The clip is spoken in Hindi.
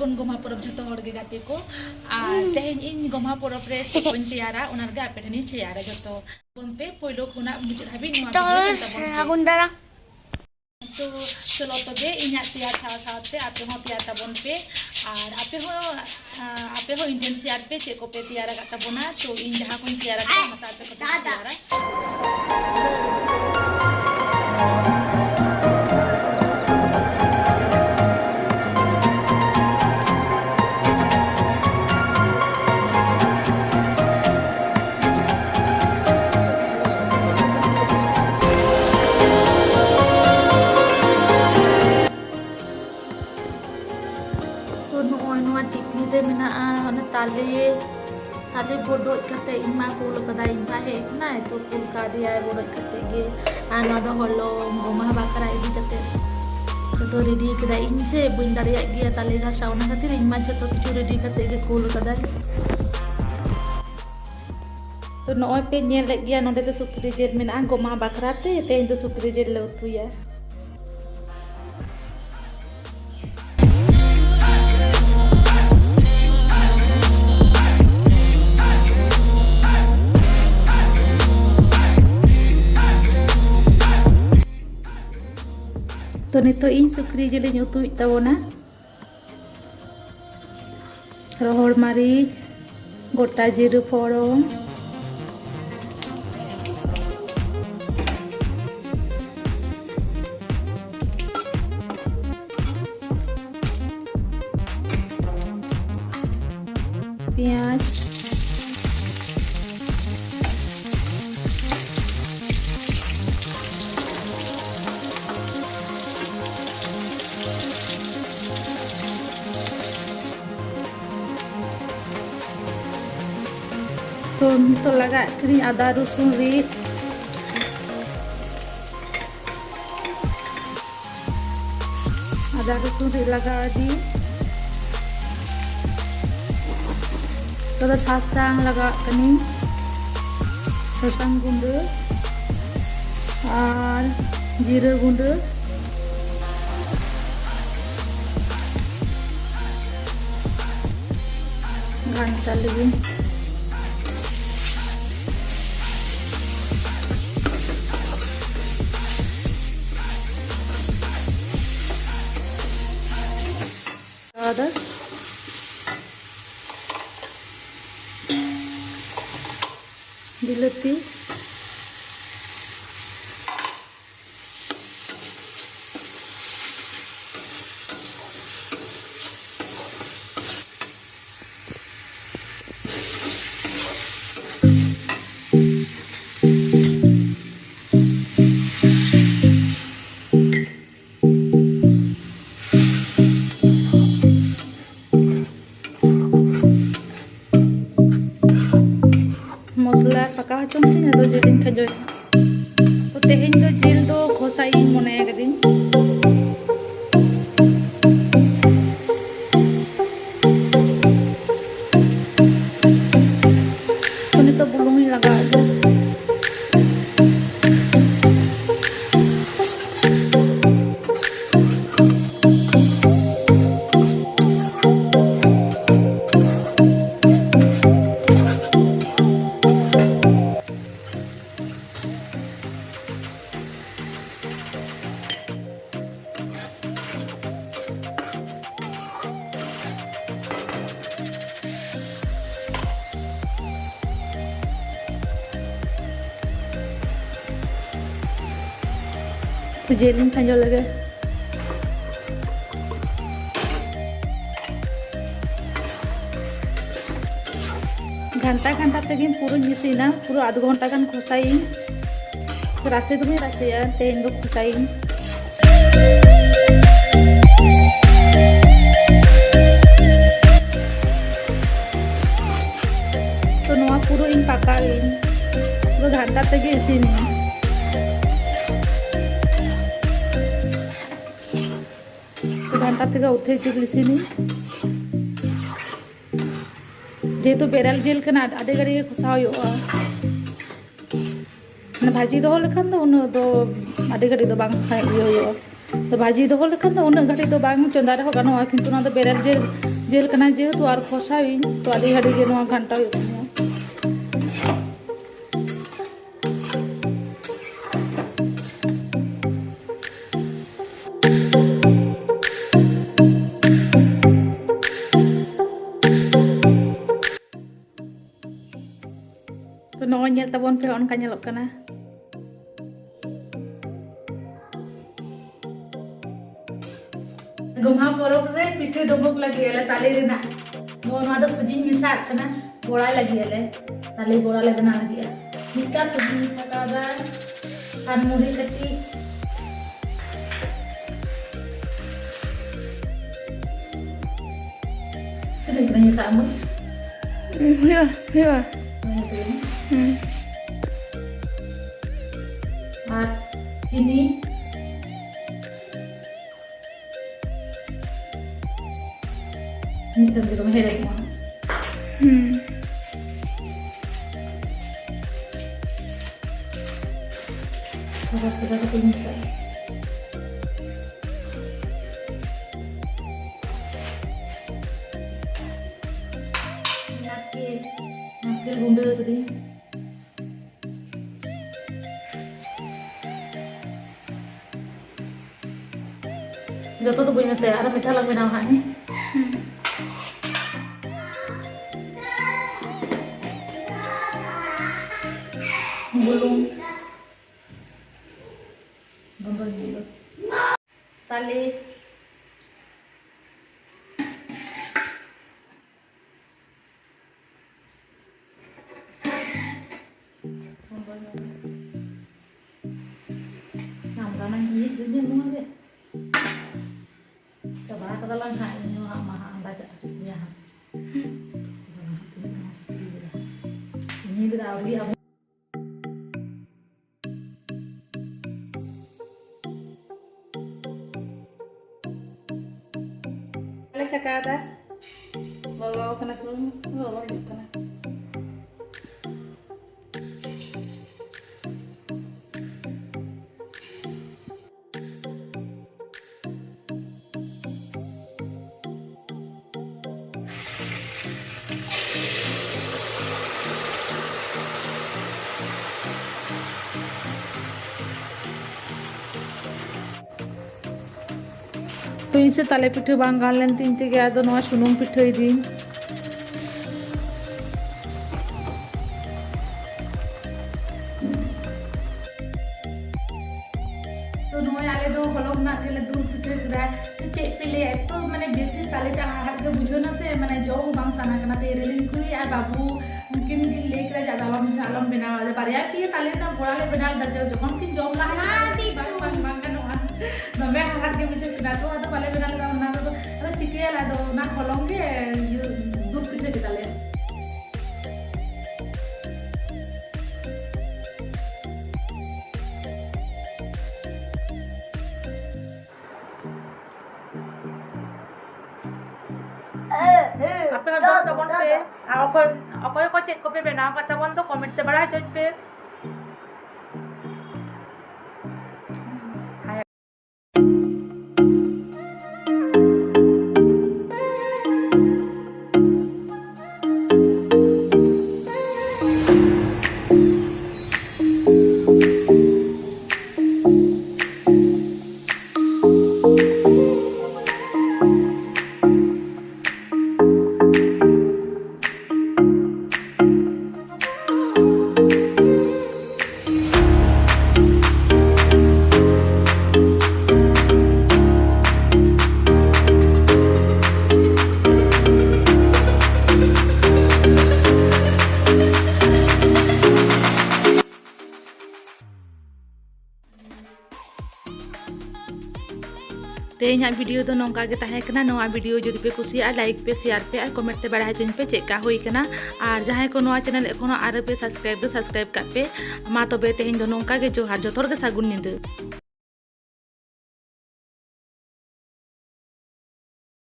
सागुन गोमा परब जतो हर गे गाते को आ तेहेन इन गोमा परब रे कोन तैयारा ओनार गे आपे ठनी तैयारा जतो बनते पहिलो खुना मुजु हाबि नुआ भिडियो तबन सागुन दारा तो चलो तबे इन्या तैयार साव सावते आपे हो तैयार तबन पे और आपे हो इंडियन शेयर पे चे को पे तैयारा का तबना तो इन जहां कोन तैयारा का मता पे को तैयारा ताले बोडो कते इमा कुल कदा इमा हे ना तो कुल का दिया बोडो कते गे आना दो हलो गोमा बाकरा इदी कते तो रेडी कदा इनसे बुइन दारिया गे ताले गा साउना खातिर इमा जतो किछु रेडी कते गे कुल कदा तो नय पे नेल ले गे नोडे तो सुक्री जेल मेना गोमा बाकरा ते इन तो सुक्री जेल ले उतुया तो नितो इन सुक्री जिले उतु तबना रोहड़ मारिच गोटा जीरु फोड़न प्याज तो लगा करी आदा रसुन रीत आदा रसुन रीत लगा दी तो सासांग लगा कनी सासांग गुंडे और जीरा गुंडे घंटा लगी बिलती मसला पका हचोंसिन तो जेलिन खजोय तो तेहेन तो जेल दो घोसाई मने गदिन तो नितो बुलुंग लगा दो जेलिन खंजो लगे घंटा घंटा तक पूरा मिसीना पूरा आध घंटा गान खोसाई रासे तो रासेया तेन दो खोसाई तो नवा पूरा इन पका पूरा घंटा तक इसीन घंटा तक उठे चिली जेहेतु बेरल जेल कना आधे घड़ी खुसा भाजी दो लेखान दो आधे घड़ी दो बांग खाए तो भाजी दो लेकिन तो उन्हें घड़ी तो बांग चंदा रहो गानो किंतु ना तो बेरल जेल करना जेहेतु और खोसावी तो आधी घड़ी के नवा घंटा तो नवा nyel tabon pe on ka nyelok kana Gomha Porob re pithe dobok lagi ele tali rena mo na da suji misa kana bola lagi ele tali bola le bana lagi nikka suji misa ka ba ar muri kati kene kene sama ya আর চিনি নিতে দিলাম হেরে দিলাম আবার সেটা তো মিশাই নারকেল গুঁড়ো করে जो तो बुझ में से यार मीठा लग बना है बुलूं बंदो नीलो ताले नाम गाना ये दुनिया में है coba kata langkah ini mah baca ya ini berawi abu ada cakata lalu kena sebelum lalu juga kena तो इनसे ताले पिठे बांग गाल लेन तीन ते गया तो नवा सुनुम पिठे दी तो नवा आले दो हलक ना गेले दूर पिठे करा तो चे पेले तो माने बेसी ताले ता हाथ के बुझो ना से माने जो बांग साना कना ते रेलिंग खुली आ बाबू मुमकिन दिन लेक रे ज्यादा आलम बना वाले बारिया की ताले ता बोड़ा ले बना द जखन की जॉब ला बांग बांग का नवा नवे हाथ के बुझो कना तो आतो वाले बना ला ना तो अरे चिके ला दो ना खोलोंगे दूध पिठे के ताले apa yang tabon pe apa ko check ko pe bena ka tabon to comment se bada check pe Tej video तो नौका के तहेकना नवा वीडियो जुदी पे कुसिया लाइक पे शेयर पे और कमेंट ते बड़ा हजन पे चेका होई कना और जहां को नवा चैनल एखोनो आरो पे सब्सक्राइब का पे मा तबे तेज दो नौका के जोहार जथोर के सागुन निंद।